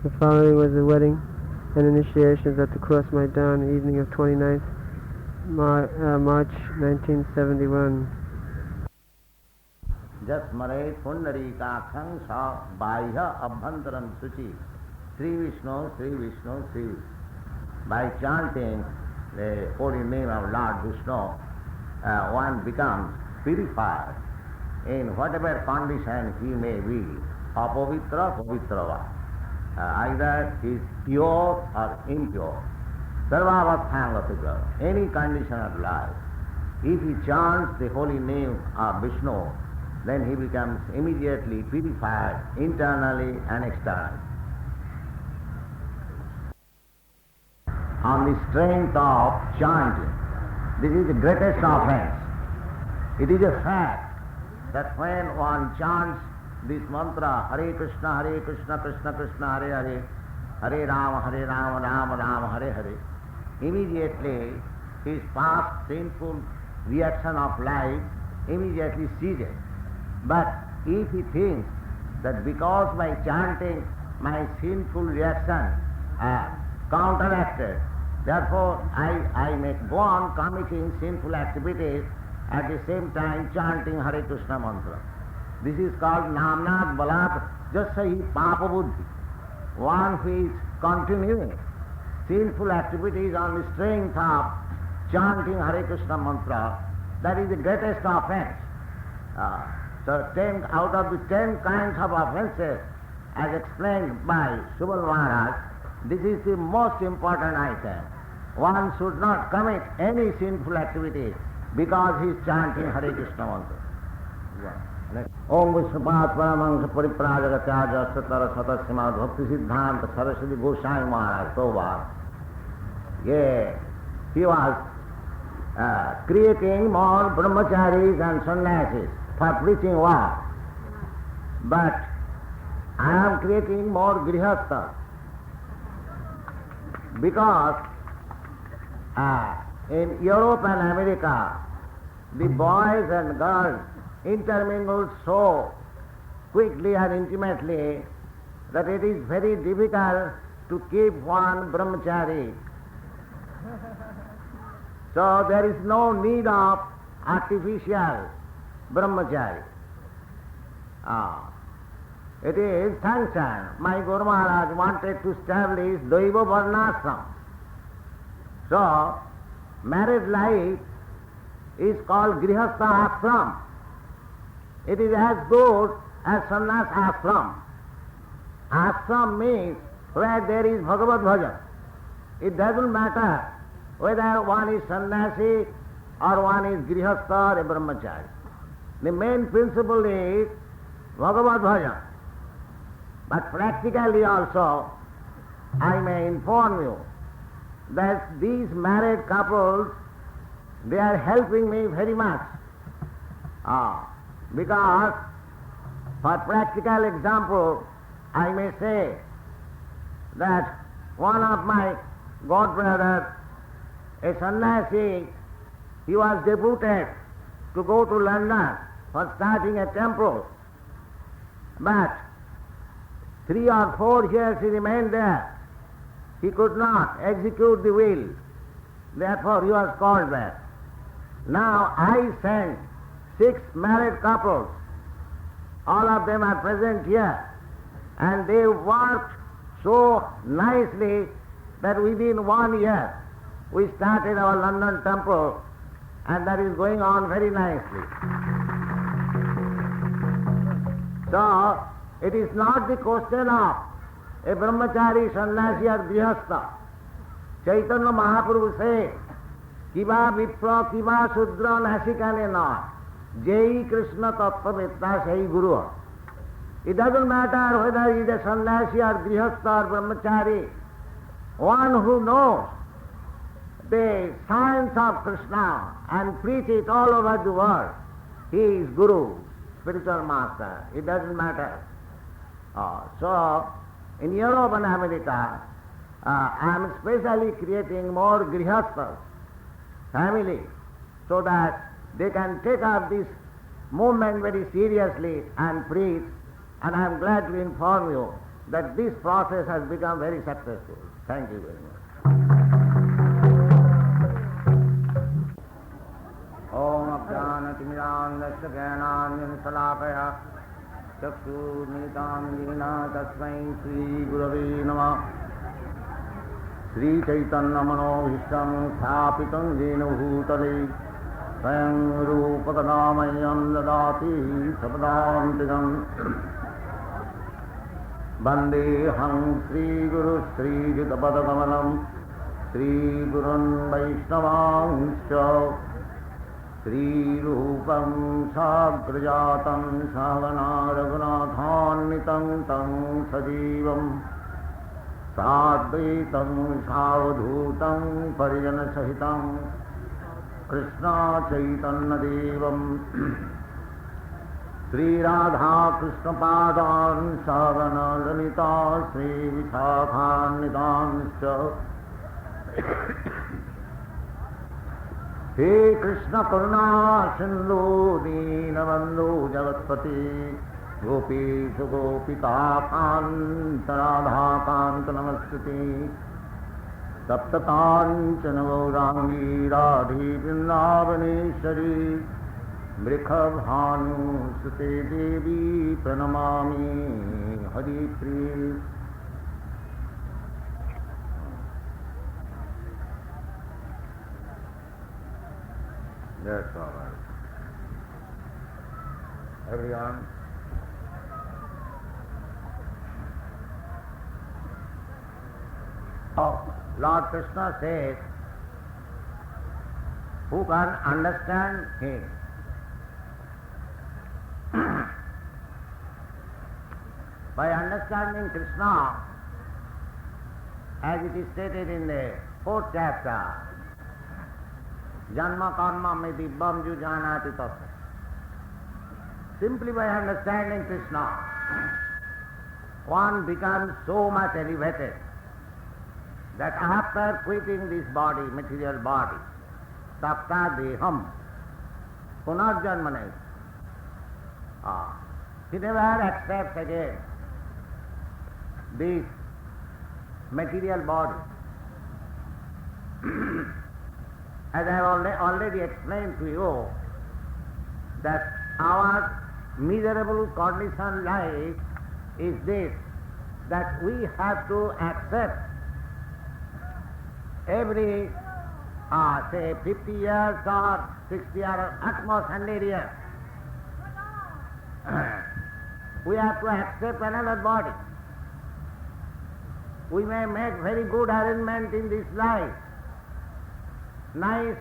The following was the wedding and initiations at the Cross Maidan, the evening of 29th March 1971. Jasmare Pundarikakhang Sa Baihya Abhantaram Suchi Sri Vishnu, Sri Vishnu, Sri Vishnu. By chanting the holy name of Lord Vishnu, one becomes purified in whatever condition he may be, apavitra, pavitrava. Either he is pure or impure. Sarvavathangatuga, any condition of life. If he chants the holy name of Vishnu, then he becomes immediately purified internally and externally. On the strength of chanting, this is the greatest offense. It is a fact that when one chants this mantra, Hare Krishna, Krishna Krishna, Hare Hare, Hare Rama, Rama Rama, Hare Hare, immediately his past sinful reaction of life immediately ceases. But if he thinks that because by chanting my sinful reaction counteracted, therefore I may go on committing sinful activities at the same time chanting Hare Krishna mantra. This is called Namnat Balat Jasahi Papa Buddhi. One who is continuing sinful activities on the strength of chanting Hare Krishna mantra, that is the greatest offense. So 10 out of the 10 kinds of offenses, as explained by Subal Maharaj, this is the most important item. One should not commit any sinful activity because he is chanting Hare Krishna mantra. Om Vishnupat Paramangsa Pariprajagatyāja Satara Satasima Bhakti Siddhanta Saraswati Goswami Maharaj Prabhupada. Yeah, he was creating more brahmacharis and sannyasis for preaching what? But I am creating more grihasthas because in Europe and America the boys and girls intermingled so quickly and intimately that it is very difficult to keep one brahmachari. So there is no need of artificial brahmachari. It is sanctioned. My Guru Maharaj wanted to establish Daiva Varnashram. So married life is called Grihastha Ashram. It is as good as Sannyas Ashram. Ashram means where there is Bhagavad Bhajan. It doesn't matter whether one is sannyasi or one is grihastha or a brahmachari. The main principle is Bhagavad Bhajan. But practically also, I may inform you that these married couples, they are helping me very much. Because, for practical example, I may say that one of my godbrothers, a sannyasi, he was deputed to go to London for starting a temple. But 3 or 4 years he remained there. He could not execute the will. Therefore he was called back. Now I sent 6 married couples. All of them are present here. And they worked so nicely that within 1 year we started our London temple, and that is going on very nicely. So it is not the question of a brahmachari, sannyasi or grihastha. Chaitanya Mahaprabhu said, Kiva Vipra, Kiva Sudra Nasikane na, Jai Krishna Tattva Vitta Sai Guru. It doesn't matter whether he is a sannyasi or grihastha or brahmachari. One who knows the science of Krishna and preach it all over the world, he is Guru, spiritual master. It doesn't matter. So, in Europe and America, I am specially creating more grihasthas, family, so that they can take up this movement very seriously and preach. And I am glad to inform you that this process has become very successful. Thank you very much. Om Ajnanatimirandasya Jnananjana Chakshurmilitam Yena Tasmai Shri Gurave Namah. Shri Chaitanya Manobhishtam Sthapitam Jena Bhutale Swayam Rupakanamayyam Dadati Sabdaantikam Vandeham Shri Guru Shri Jitapadakamalam Shri Gurun Vaishnavanscha Shri Rupam Sagrajatam Sagana Raghunathannitam Tam Sajivam Sadvaitam Savadhutam Parijana Sahitam Krishna Chaitanya Devam Shri Radha Krishna Padan Sagana Lalita Shri Vishakhannidanscha He Krishna Karuna Sindhu Deenabandhu Jagatpati Gopesha Gopika Kanta Radha Kanta Namastuti Saptakanchana Gaurangi Radhi Vrindavaneshwari Mrikhabhanu Sute Devi Pranamami Hari Priya. That's all right. Everyone. Oh, Lord Krishna says, who can understand him? By understanding Krishna, as it is stated in the 4th chapter, Janma karma me dibbam ju janati tattva. Simply by understanding Krishna, one becomes so much elevated that after quitting this body, material body, tapta deham, punarjanmane, he never accepts again this material body. As I have already explained to you, that our miserable condition life is this, that we have to accept every, say 50 years or 60 or at most 100 years, we have to accept another body. We may make very good arrangement in this life, nice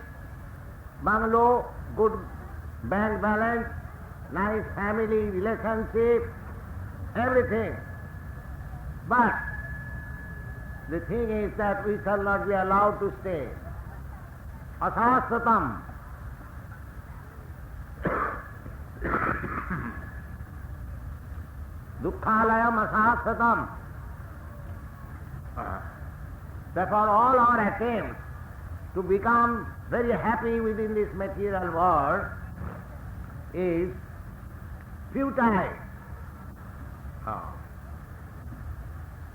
bungalow, good bank balance, nice family relationship, everything. But the thing is that we shall not be allowed to stay. Asasatam. Dukkhalayam asasatam. Therefore all our attempts to become very happy within this material world is futile.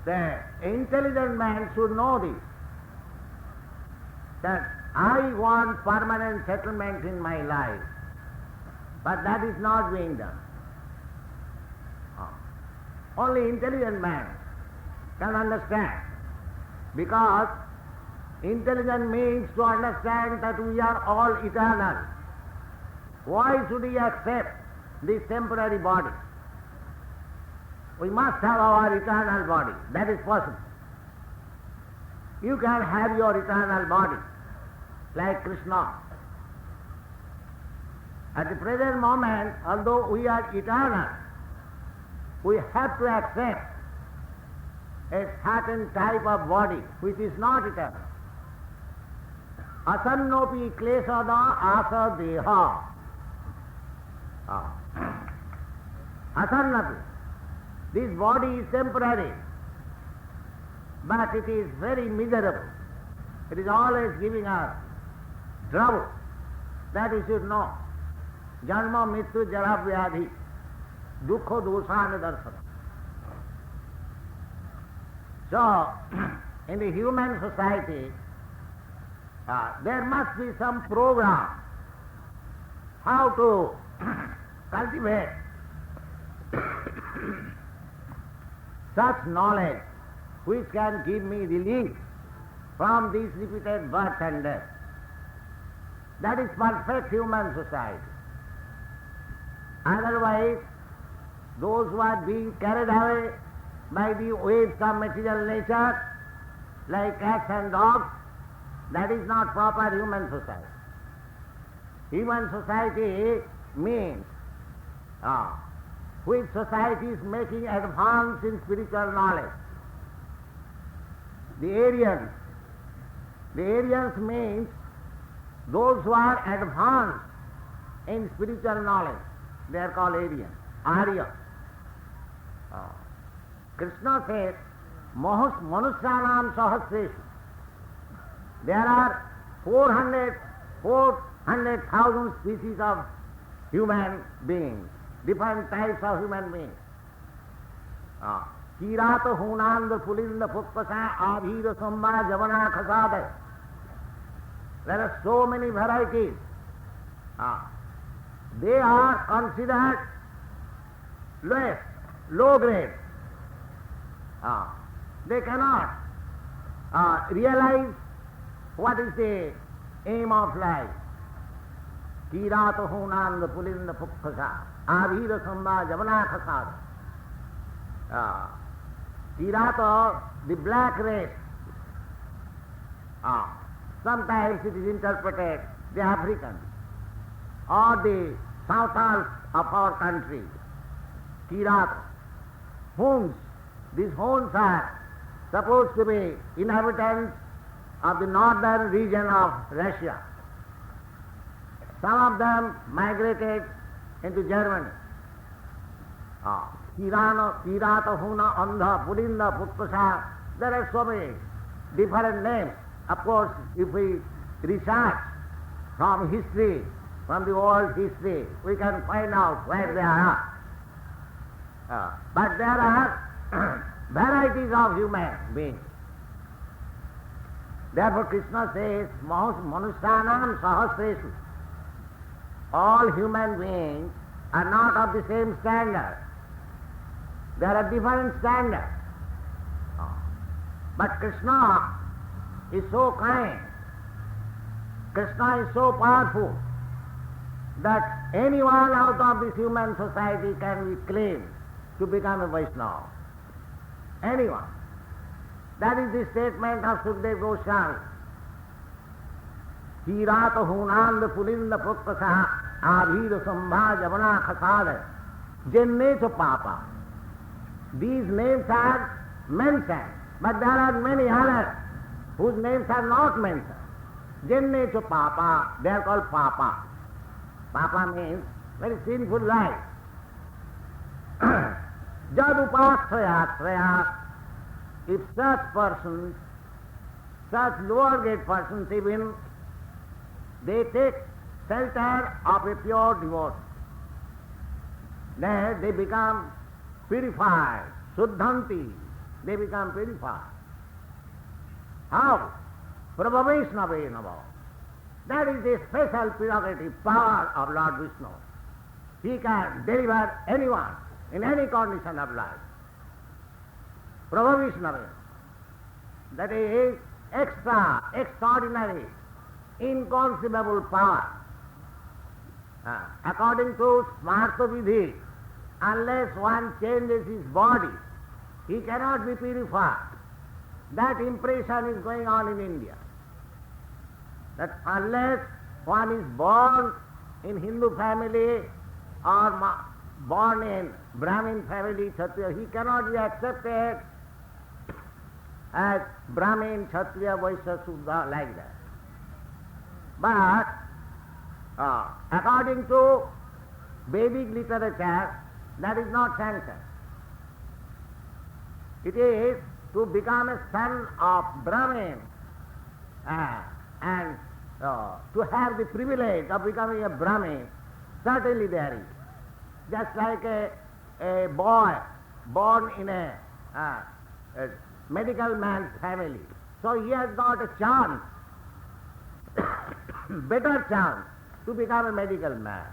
The intelligent man should know this, that I want permanent settlement in my life, but that is not being done. Only intelligent man can understand, because intelligent means to understand that we are all eternal. Why should we accept this temporary body? We must have our eternal body. That is possible. You can have your eternal body, like Krishna. At the present moment, although we are eternal, we have to accept a certain type of body which is not eternal. Asannopi klesada asa deha. Asannapi. This body is temporary, but it is very miserable. It is always giving us trouble. That we should know. Janma mittu jara vyadhi. Dukkha dosana darsana. So, in the human society, there must be some program how to cultivate such knowledge which can give me relief from these repeated birth and death. That is perfect human society. Otherwise, those who are being carried away by the waves of material nature, like cats and dogs, that is not proper human society. Human society means which society is making advance in spiritual knowledge. The Aryans means those who are advanced in spiritual knowledge. They are called Aryans, Arya. Krishna says, Manusyanam Sahasreshu. There are 400,000 species of human beings, different types of human beings. Kirata Hunanda Pulinda Pukpasa Abhira Samba Javana Khasada. There are so many varieties. They are considered low grade. They cannot realize what is the aim of life. Kirata Hunanda Pulinda Pukpasa Abhira Samba Javana Khasada. Kirata, the black race. Sometimes it is interpreted the African or the Southern of our country. Kirata. Huns. These Huns are supposed to be inhabitants of the northern region of Russia. Some of them migrated into Germany. Kirata, Huna, Andha, Pulinda, Putpasa, there are so many different names. Of course, if we research from history, from the old history, we can find out where they are. But there are varieties of human beings. Therefore Krishna says, Manusyanam Sahasreshu. All human beings are not of the same standard. There are different standards. But Krishna is so kind, Krishna is so powerful, that anyone out of this human society can be claimed to become a Vaishnava. Anyone. That is the statement of Sukadeva Goswami. Kirata Hunanda Pulinda Pukpasaha Abhira Sambha Javana Khasada Jennecha Papa. These names are mentioned, but there are many others whose names are not mentioned. Jennecha Papa, they are called Papa. Papa means very sinful life. Jadupasthaya, if such persons, such lower grade persons even, they take shelter of a pure devotee, then they become purified, Suddhanti, they become purified. How? Prabhavaishnava Nava. That is the special prerogative power of Lord Vishnu. He can deliver anyone in any condition of life. Prabhavaishnava. That is extraordinary, inconceivable power. According to Smartha Vidhi, unless one changes his body, he cannot be purified. That impression is going on in India. That unless one is born in Hindu family or born in Brahmin family, Kshatriya, he cannot be accepted as Brahmin, Kshatriya, Vaishya, Sudra, like that. But according to Vedic literature, that is not sanctioned. It is to become a son of Brahmin and to have the privilege of becoming a Brahmin, certainly there is. Just like a boy born in a medical man's family. So he has got a chance, better chance to become a medical man.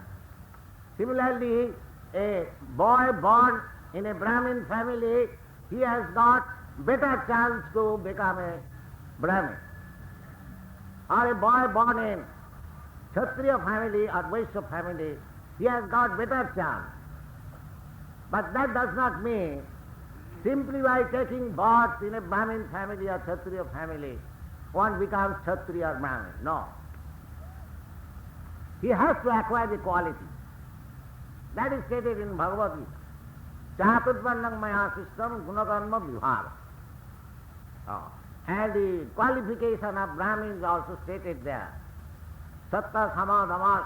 Similarly, a boy born in a Brahmin family, he has got better chance to become a Brahmin. Or a boy born in Kshatriya family or Vaishya family, he has got better chance. But that does not mean simply by taking birth in a Brahmin family or Kshatriya family, one becomes Kshatriya or Brahmin. No. He has to acquire the quality. That is stated in Bhagavad Gita. Chatutvarnam maya system gunakarma vibhaga. And the qualification of Brahmin is also stated there. Satta sama dhamma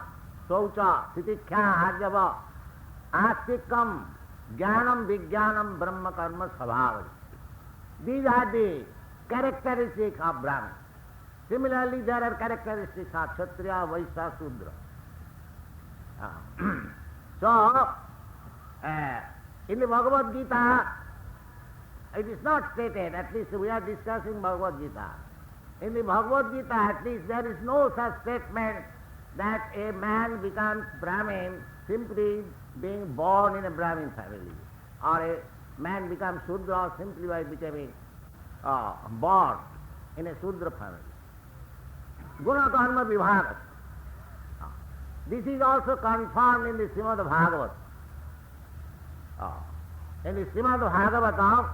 saucha titikkhya arjava astikam jnanam vijnanam brahma karma svabhavati. These are the characteristics of Brahmin. Similarly, there are characteristics of Kshatriya, Vaishya, Shudra. So, in the Bhagavad Gita, it is not stated, at least we are discussing Bhagavad Gita. In the Bhagavad Gita, at least there is no such statement that a man becomes Brahmin simply being born in a Brahmin family, or a man becomes Shudra simply by becoming born in a Shudra family. Guna karma vibhaga. This is also confirmed in the Srimad Bhagavatam. In the Srimad Bhagavatam,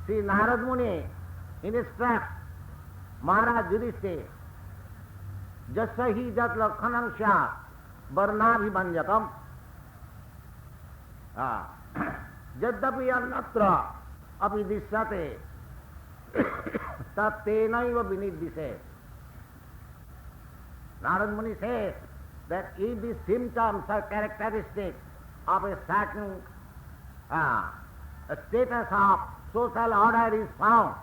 Sri Narad Muni instructs Maharaj Yudhishthira, Jasya jat lakhanam sya varnabhimanjakam jaddapi annatra api dishyate tat tenaiva vinidvise. Narad Muni says that if the symptoms or characteristics of a certain a status of social order is found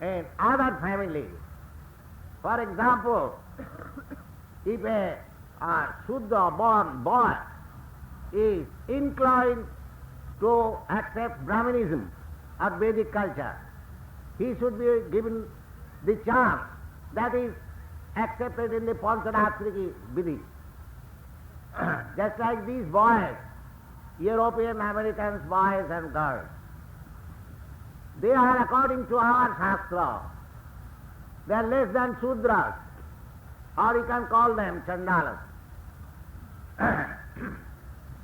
in other families, for example, if a Shuddha born boy is inclined to accept Brahmanism or Vedic culture, he should be given the chance that is accepted in the Pancharatriki Vidhi. Just like these boys, European Americans, boys and girls, they are, according to our Shastra, they are less than Shudras, or you can call them Chandalas.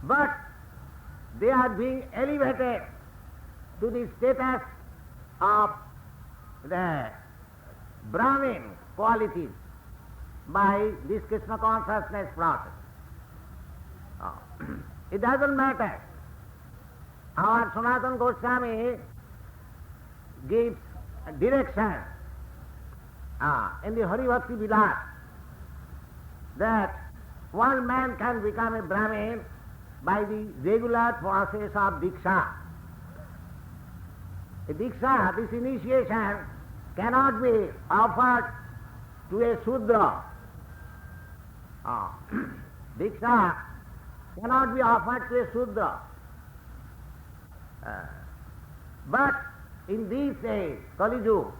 But they are being elevated to the status of the Brahmin qualities by this Krishna consciousness process. It doesn't matter. Our Sanatana Goswami gives direction in the Hari Bhakti Vilas that one man can become a Brahmin by the regular process of Diksha. A Diksha, this initiation, cannot be offered to a Shudra. Diksha cannot be offered to a Shudra. But in these days, Kali Yuga,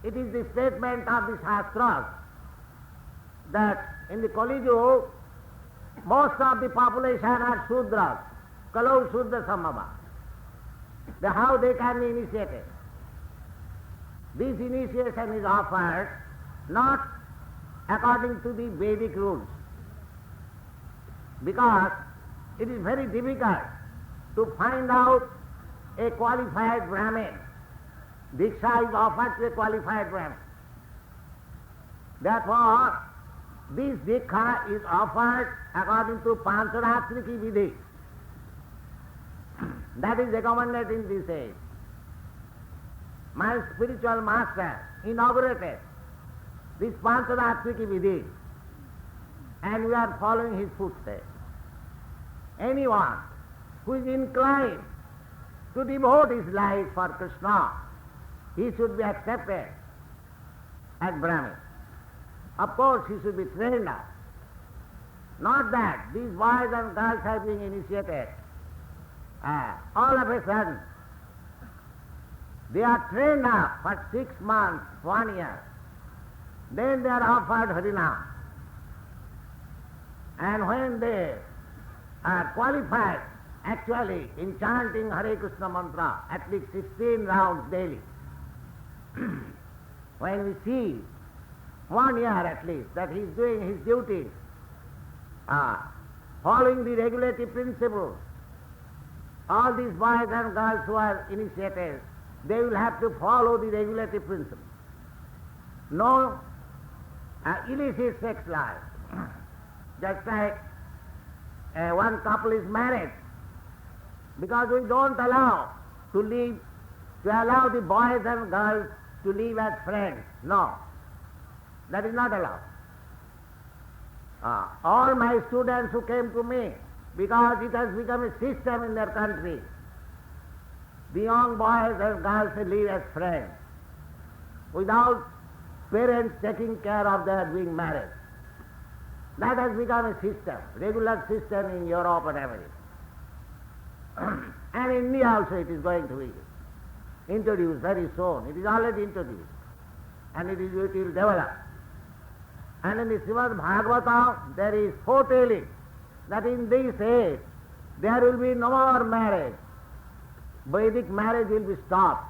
it is the statement of the Shastras that in the Kali Yuga, most of the population are Shudras, Kalau Shudra Samabha. How they can be initiated? This initiation is offered not according to the Vedic rules, because it is very difficult to find out a qualified Brahmin. Diksha is offered to a qualified Brahmin. Therefore, this Diksha is offered according to Pancharatriki Vidhi. That is recommended in this age. My spiritual master inaugurated this Pancharatriki Vidhi, and we are following his footsteps. Anyone who is inclined to devote his life for Krishna, he should be accepted as Brahmin. Of course, he should be trained up. Not that these boys and girls are being initiated all of a sudden. They are trained up for 6 months, 1 year. Then they are offered Harinam. And when they are qualified actually in chanting Hare Krishna mantra at least 16 rounds daily, when we see 1 year at least that he is doing his duties, following the regulative principles, all these boys and girls who are initiated, they will have to follow the regulative principles. No illicit sex life. Just like one couple is married, because we don't allow the boys and girls to live as friends. No, that is not allowed. All my students who came to me, because it has become a system in their country, the young boys and girls live as friends, without parents taking care of their being married. That has become a system, regular system in Europe and America. And India also it is going to be introduced very soon. It is already introduced. And it will develop. And in the Srimad Bhagavata there is foretelling that in this age there will be no more marriage. Vedic marriage will be stopped.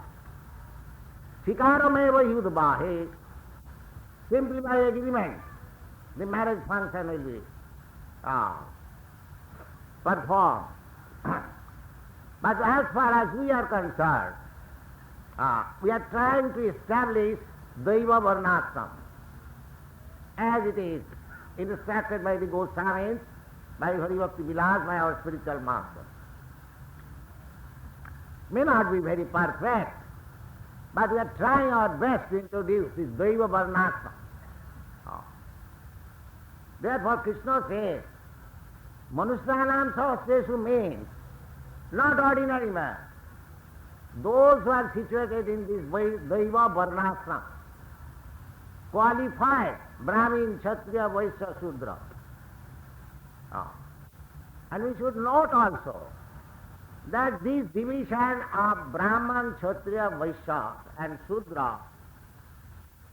Sikarameva yudvahe. Simply by agreement, the marriage function will be performed. But as far as we are concerned, we are trying to establish Daiva Varnashram as it is instructed by the Goswamis, by Haribhakti Vilas, by our spiritual master. May not be very perfect, but we are trying our best to introduce this Daiva Varnashram. Therefore Krishna says, Manusyanam Sahasreshu means not ordinary man. Those who are situated in this Daiva Varnashram, qualified Brahmin, Kshatriya, Vaishya, Shudra. And we should note also that this division of Brahman, Kshatriya, Vaishya and Shudra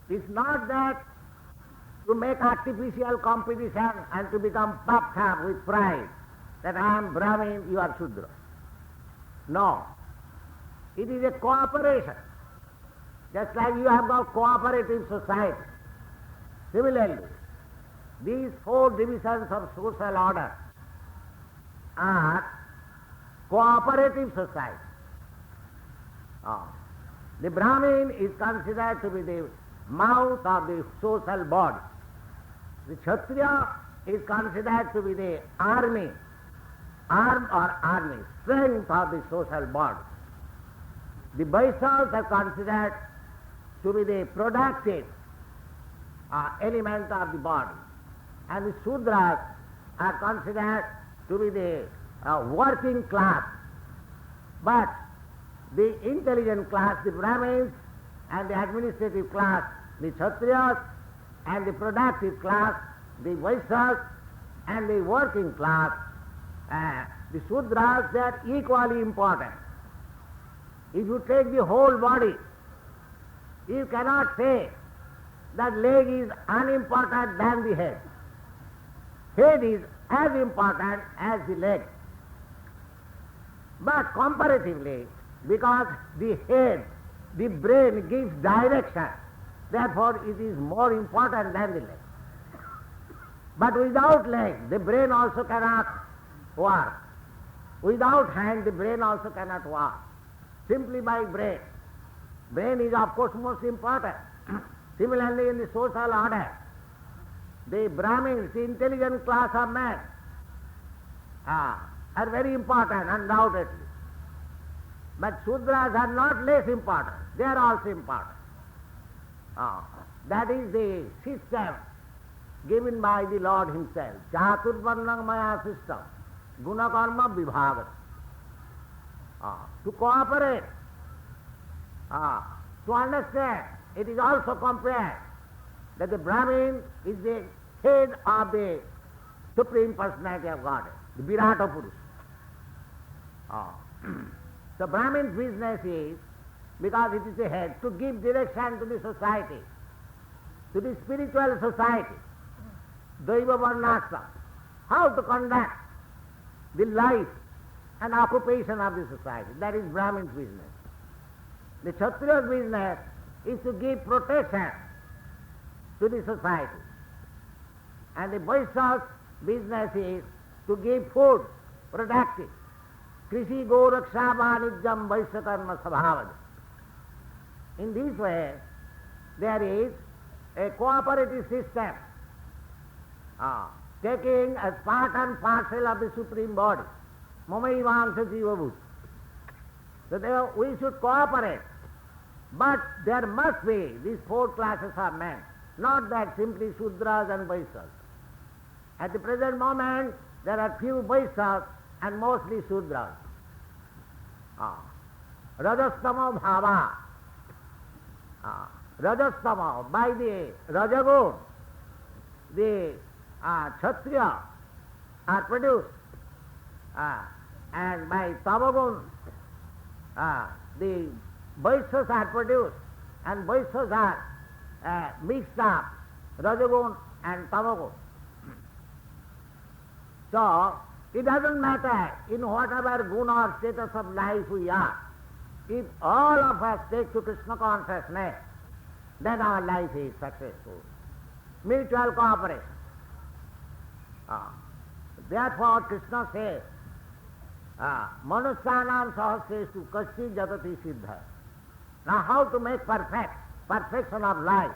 is not that to make artificial competition and to become puffed up with pride that I am Brahmin, you are Shudra. No. It is a cooperation. Just like you have got cooperative society. Similarly, these 4 divisions of social order are cooperative society. The Brahmin is considered to be the mouth of the social body. The Kshatriya is considered to be the army, strength of the social body. The Vaishyas are considered to be the productive element of the body. And the Shudras are considered to be the working class. But the intelligent class, the Brahmins, and the administrative class, the Kshatriyas, and the productive class, the Vaishyas, and the working class, the Shudras, they are equally important. If you take the whole body, you cannot say that leg is unimportant than the head. Head is as important as the leg. But comparatively, because the head, the brain gives direction, therefore it is more important than the leg. But without leg, the brain also cannot work. Without hand, the brain also cannot work. Simply by brain. Brain is of course most important. Similarly in the social order, the Brahmins, the intelligent class of men, are very important, undoubtedly. But Shudras are not less important. They are also important. That is the system given by the Lord himself. Chaturvarnam maya system. Gunakarma vibhagat. To cooperate, to understand, it is also compared that the Brahmin is the head of the Supreme Personality of Godhead, the Virata Purusha. The Brahmin's business is because it is a head, to give direction to the society, to the spiritual society, Daiva Varnashram, how to conduct the life and occupation of the society. That is Brahmin's business. The Kshatriya's business is to give protection to the society. And the Vaishyav's business is to give food, productive. Krishi Goraksha Vanijjam Vaishyakarma Sabhavada. In this way, there is a cooperative system taking as part and parcel of the Supreme Body. Mamaivangsha Jiva Bhuta. So we should cooperate. But there must be these four classes of men, not that simply Shudras and Vaishyas. At the present moment, there are few Vaishyas and mostly Shudras. Rajastama Bhava. Rajastama, by the Rajagun, the Kshatriya are produced, and by Tamagun, the Vaishyas are produced, and Vaishyas are mixed up, Rajagun and Tamagun. So, it doesn't matter in whatever guna or status of life we are. If all of us take to Krishna consciousness, then our life is successful. Mutual cooperation. Therefore, Krishna says, Manusyanam sahasresu kasti jatati siddha. Now, how to make perfection of life,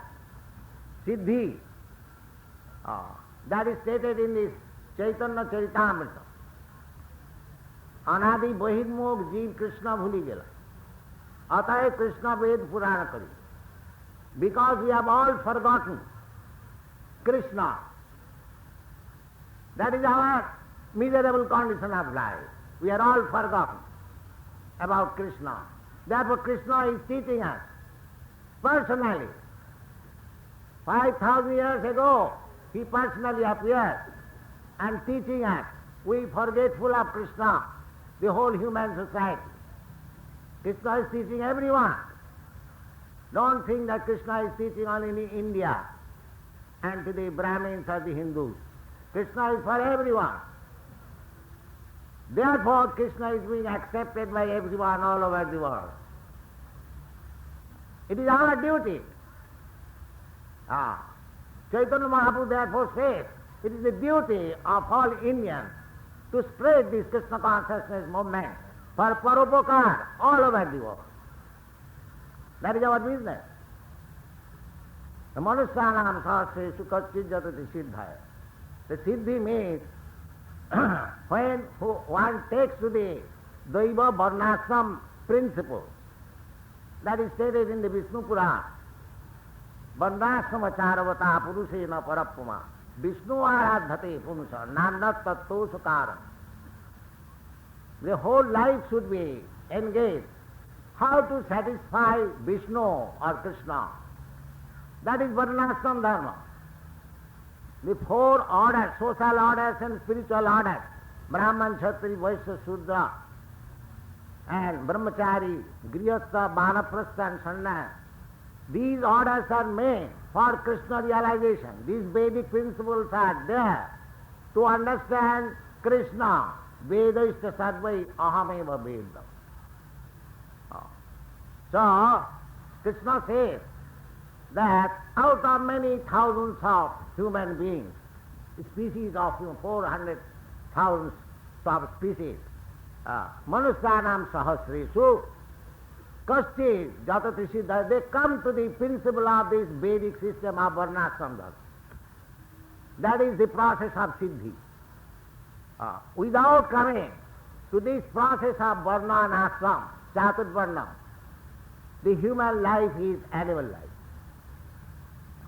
siddhi, that is stated in this Chaitanya Charitamrita. अनादि बहिर्मुख जीव कृष्ण भूली गेला अतः कृष्ण वेद पुराण करी because we have all forgotten Krishna. That is our miserable condition of life. We are all forgotten about Krishna. Therefore Krishna is teaching us personally. 5,000 years ago he personally appeared and teaching us. We forgetful of Krishna, the whole human society. Krishna is teaching everyone. Don't think that Krishna is teaching only in India and to the Brahmins or the Hindus. Krishna is for everyone. Therefore Krishna is being accepted by everyone all over the world. It is our duty. Chaitanya Mahaprabhu therefore says, it is the duty of all Indians to spread this Krishna consciousness movement for paropakar all over the world. That is our business. The Manusyanam sahasresu kasti jatati siddhaya. The siddhi means when one takes to the Daiva Varnashram principle, that is stated in the Vishnu Purana. Varnashram acharavata purusena parappuma. Vishnu aradhate punsa nandat tatto sukaram. The whole life should be engaged. How to satisfy Vishnu or Krishna. That is Varnashram Dharma. The four orders, social orders and spiritual orders, Brahman, Kshatriya, Vaishya, Shudra, and Brahmachari, Grihastha, Vanaprastha and Sannyas. These orders are made for Krishna realization. These Vedic principles are there to understand Krishna. Vedaishta sarvai ahameva vedam. So, Krishna says that out of many thousands of human beings, species of 400,000 of species, Manusyanam sahasresu, kasti jatati siddha, they come to the principle of this Vedic system of Varnashram Dharma. That is the process of siddhi. Without coming to this process of Varna and Ashram, Chaturvarna, the human life is animal life,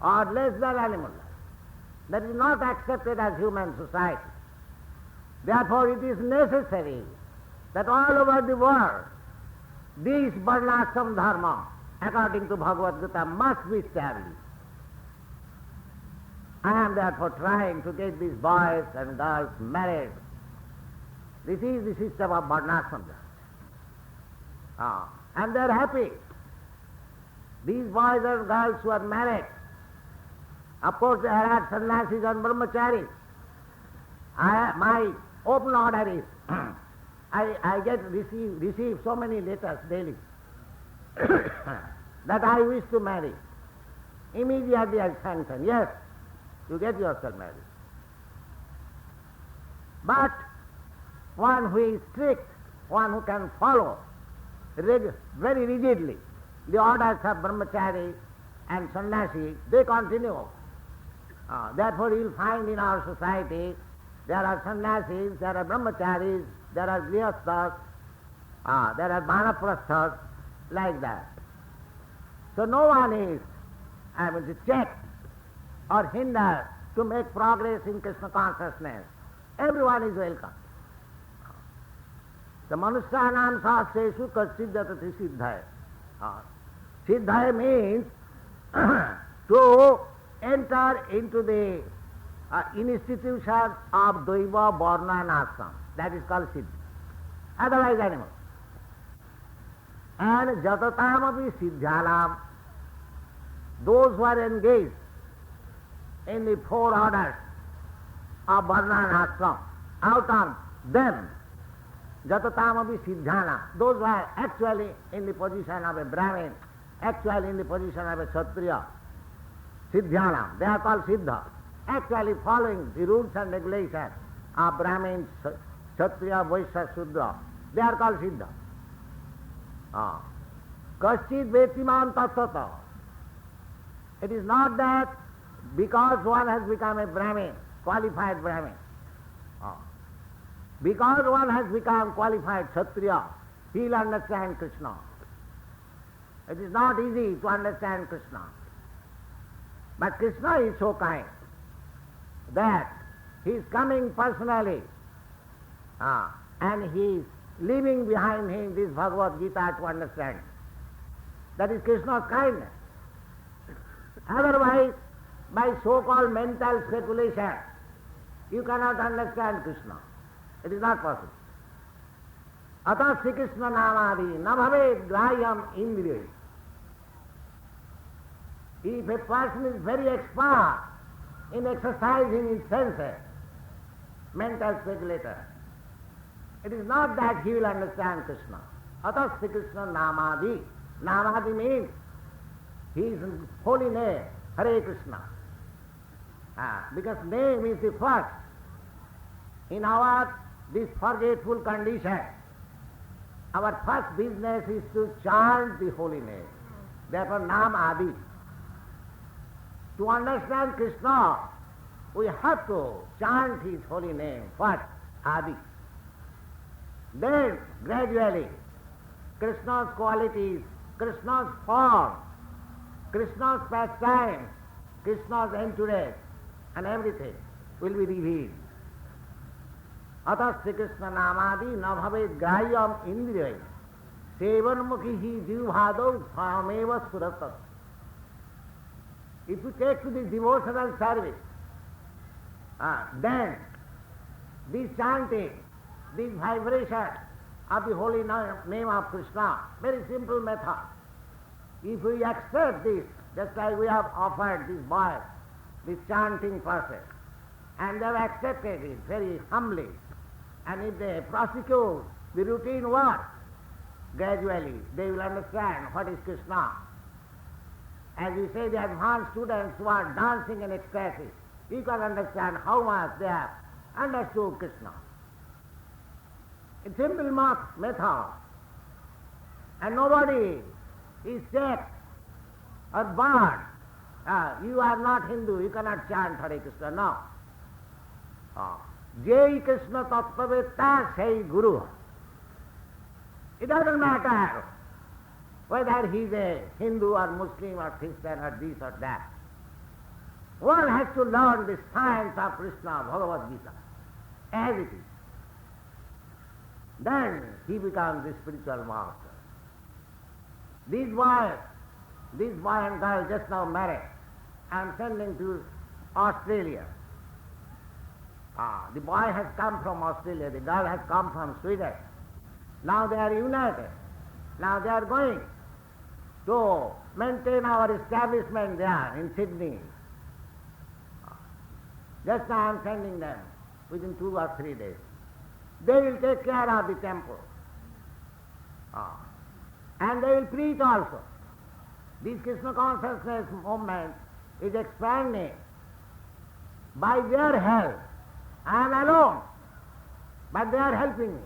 or less than animal life. That is not accepted as human society. Therefore it is necessary that all over the world this Varnashram Dharma, according to Bhagavad Gita, must be established. I am therefore trying to get these boys and girls married. This is the system of Varnashram Dharma. And they are happy. These boys and girls who are married, of course there are sannyasis and brahmacharis. My open order is, I receive so many letters daily that I wish to marry. Immediately I sanction, yes, you get yourself married. But one who is strict, one who can follow very rigidly the orders of brahmachari and sannyasi, they continue. Therefore you will find in our society there are sannyasis, there are brahmacharis, there are grihasthas, there are vanaprasthas, like that. So no one is checked or hindered to make progress in Krishna consciousness. Everyone is welcome. The Manusyanam Sastreshu Kaschidjatati Siddhaya. Siddhaya means to enter into the institution of Daiva, Varna and Ashram. That is called Siddhi. Otherwise animal. And Jatataamapi Siddhyanam, those who are engaged in the four orders of Varna and Ashram, out of them, Jatataamapi Siddhyanam, those who are actually in the position of a Brahmin, actually in the position of a Kshatriya, Siddhyanam, they are called Siddha, actually following the rules and regulations of Brahmin, Kshatriya, Vaishya, Shudra, they are called Siddha. Kaschid Vetiman Tattata. It is not that because one has become a Brahmin, qualified Brahmin, because one has become qualified Kshatriya, he will understand Krishna. It is not easy to understand Krishna. But Krishna is so kind that he is coming personally and he is leaving behind him this Bhagavad Gita to understand. That is Krishna's kindness. Otherwise, by so-called mental speculation, you cannot understand Krishna. It is not possible. Atas Sri Krishna namadi na bhavet grayam indriya. If a person is very expert in exercising his senses, mental speculator, it is not that he will understand Krishna. Atas Sri Krishna namadi. Namadi means his holy name, Hare Krishna. Because name is the first. In our this forgetful condition, our first business is to chant the holy name. Therefore, Nam Adi. To understand Krishna, we have to chant his holy name first, Adi. Then, gradually, Krishna's qualities, Krishna's form, Krishna's pastimes, Krishna's entourage, and everything will be revealed. Atas Sri Krishna namadi na bhavet grayam indriyai sevanmukhi jivbhadau sameva suratat. If you take to this devotional service, then this chanting, this vibration of the holy name of Krishna, very simple method. If we accept this, just like we have offered this boy, this chanting process, and they have accepted it very humbly, and if they prosecute the routine work, gradually they will understand what is Krishna. As we say, the advanced students who are dancing in ecstasy, you can understand how much they have understood Krishna. It's simple method, and nobody is checked or barred. You are not Hindu, you cannot chant Hare Krishna. No. Jai Krishna Tattvavedta Sai Guru. It doesn't matter whether he is a Hindu or Muslim or Christian or this or that. One has to learn the science of Krishna, Bhagavad Gita, as it is. Then he becomes the spiritual master. This boy and girl just now married. I am sending to Australia. The boy has come from Australia, the girl has come from Sweden. Now they are united. Now they are going to maintain our establishment there in Sydney. Just now I am sending them within 2 or 3 days. They will take care of the temple. And they will preach also. This Krishna consciousness movement is expanding by their help. I am alone, but they are helping me.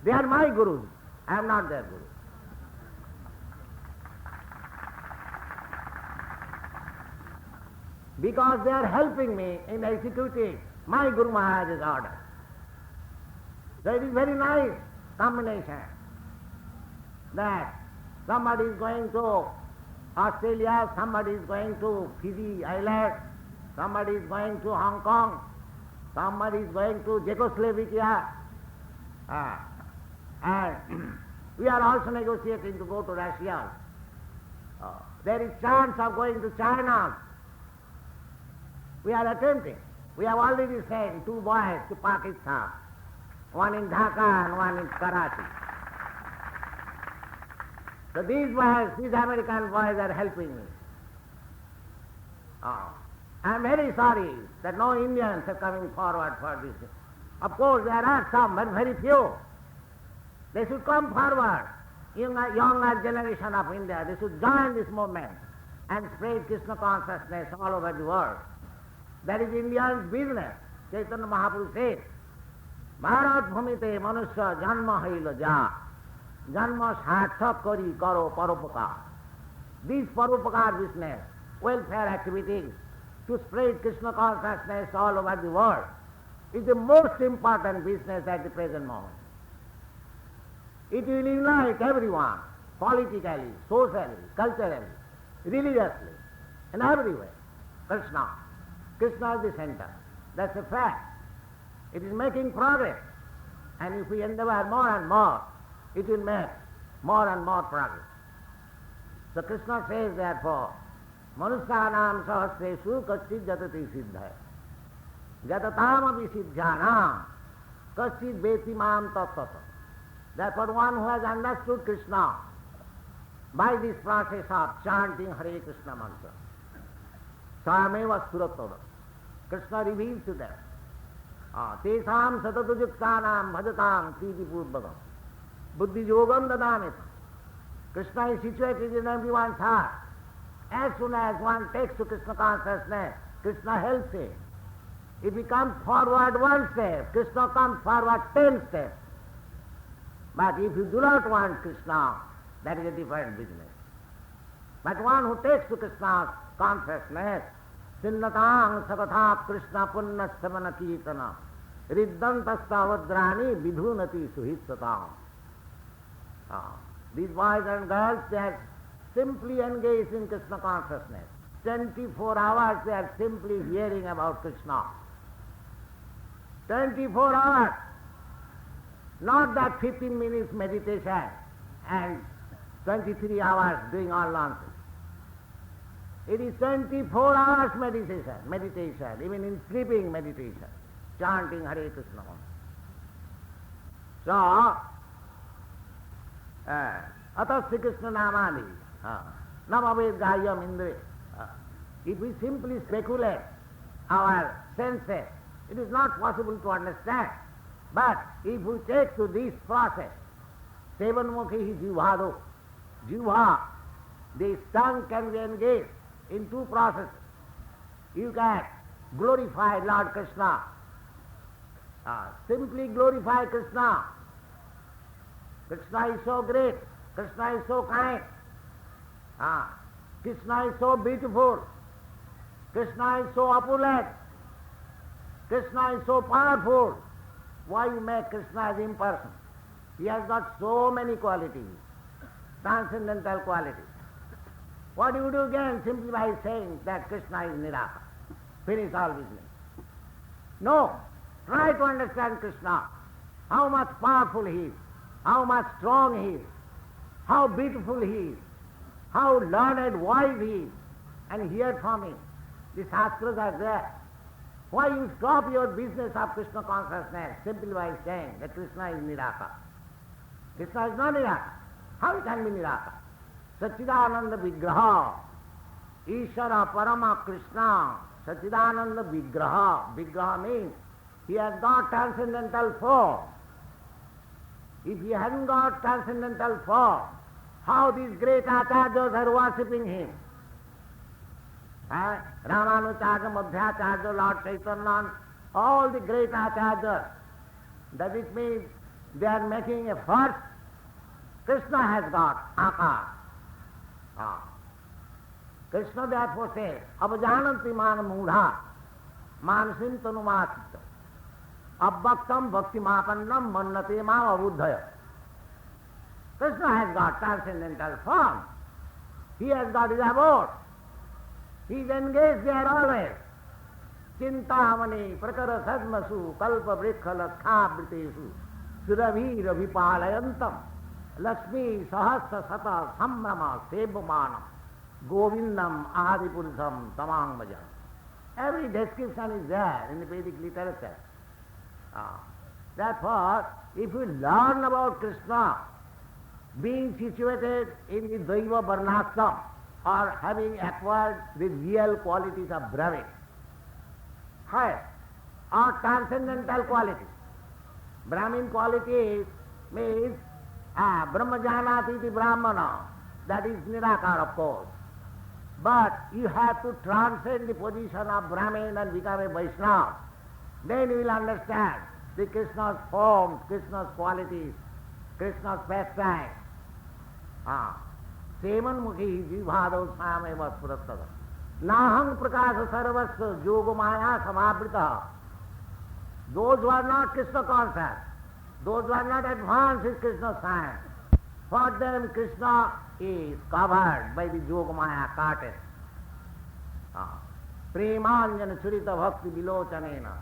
They are my gurus. I am not their guru. Because they are helping me in executing my Guru Maharaj's order. So it is very nice combination that somebody is going to Australia, somebody is going to Fiji Island, somebody is going to Hong Kong, somebody is going to Czechoslovakia, and we are also negotiating to go to Russia. There is chance of going to China. We are attempting. We have already sent 2 boys to Pakistan, one in Dhaka and one in Karachi. So these boys, these American boys are helping me. I am very sorry that no Indians are coming forward for this. Of course there are some, but very few. They should come forward, younger generation of India. They should join this movement and spread Krishna consciousness all over the world. That is India's business. Chaitanya Mahaprabhu said, Bharat bhumite manusya janma haila ja, janma sarthak kari karo paropakar. This paropakar business, welfare activities, to spread Krishna consciousness all over the world, is the most important business at the present moment. It will unite everyone, politically, socially, culturally, religiously, and everywhere. Krishna. Krishna is the center. That's a fact. It is making progress. And if we endeavor more and more, it will make more and more progress. So Krishna says therefore, Manusyanam sahasreshu kaschid jatati siddha. Jatatam api siddhanam kaschid veti mam tattata. Therefore one who has understood Krishna by this process of chanting Hare Krishna mantra, Sameva Surattava. Krishna reveals to them. Tesam satatujuktanam bhajatam priti purvakam. Buddhi yogam dadamita. Krishna is situated in everyone's heart. As soon as one takes to Krishna consciousness, Krishna helps him. If he comes forward 1 step, Krishna comes forward 10 steps. But if you do not want Krishna, that is a different business. But one who takes to Krishna's consciousness, Sinnatang sakatha Krishna punna samana kirtana riddantastavadrani vidhunati suhitsatam. These boys and girls, they are simply engaged in Krishna consciousness. 24 hours they are simply hearing about Krishna. 24 hours. Not that 15 minutes meditation and 23 hours doing all nonsense. It is 24 hours meditation, even in sleeping meditation, chanting Hare Krishna. So, atasya Krishna namani, namaved gahyam indre. If we simply speculate our senses, it is not possible to understand. But if we take to this process, sevanmukhi jivhado, jivha, the tongue can be engaged in 2 processes. You can glorify Lord Krishna, simply glorify Krishna. Krishna is so great, Krishna is so kind, Krishna is so beautiful, Krishna is so opulent, Krishna is so powerful. Why you make Krishna as impersonal? He has got so many qualities, transcendental qualities. What do you do again simply by saying that Krishna is Nirakara? Finish all business. No. Try to understand Krishna. How much powerful he is, how much strong he is, how beautiful he is, how learned, wise he is, and hear from him. The Shastras are there. Why you stop your business of Krishna consciousness simply by saying that Krishna is Nirakara? Krishna is not Nirakara. How it can be Nirakara? Satchidananda Vigraha, Ishara Parama Krishna, Satchidananda Vigraha. Vigraha means he has got transcendental form. If he hadn't got transcendental form, how these great acharyas are worshipping him? Ramanujarya, Madhyacharya, Lord Chaitanya, all the great acharyas. Does it mean they are making effort? Krishna has got akar. Krishna therefore says, Abhajananti man mudha, mansim tanumatita, abbaktam bhakti mapannam mannate ma abuddhaya. Krishna has got transcendental form. He has got his abode. He is engaged there always. Chintamani prakara sadmasu kalpa vrikha lakhabhritesu surabhi rabhipalayantam Lakshmi sahasra sata samrama sebhumanam govindam adipurusham tamang bhajan. Every description is there in the Vedic literature. Therefore, if you learn about Krishna being situated in the Daiva Varnashram or having acquired the real qualities of Brahmin, or transcendental qualities. Brahmin qualities means Brahmajanati iti Brahmana, that is Nirakar of course. But you have to transcend the position of Brahmin and become a Vaishnava. Then you will understand the Krishna's forms, Krishna's qualities, Krishna's pastime. Seman mukhi jivhado sameva spuratada. Nahang prakasa sarvasya yoga maya samabrita. Those who are not Krishna conscious, those who are not advanced in Krishna science, for them Krishna is covered by the yoga maya curtain. Premanjana surita bhakti vilochanena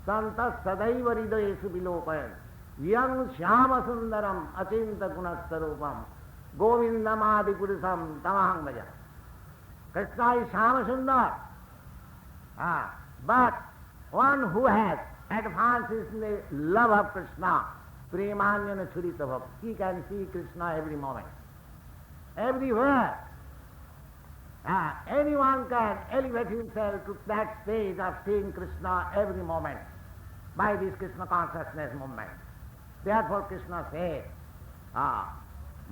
santas sadaiva hridayesu vilokayan yang shyama sundaram achinta gunastarupam govindam adipurusam tamahang bhaja. Krishna is Shyama Sundar. But one who has advances in the love of Krishna, Premanjana Churita Bhakti, he can see Krishna every moment, everywhere. Anyone can elevate himself to that stage of seeing Krishna every moment by this Krishna consciousness movement. Therefore Krishna says,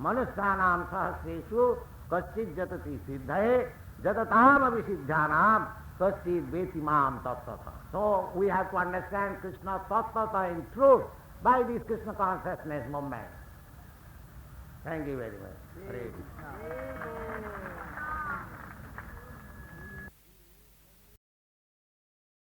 Manusyanam sahasreshu kaschid jatati siddhaye jatatam abhisiddhanam kaschid veti mam tattata. So we have to understand Krishna tattata in truth by this Krishna consciousness movement. Thank you very much. Hare Krishna.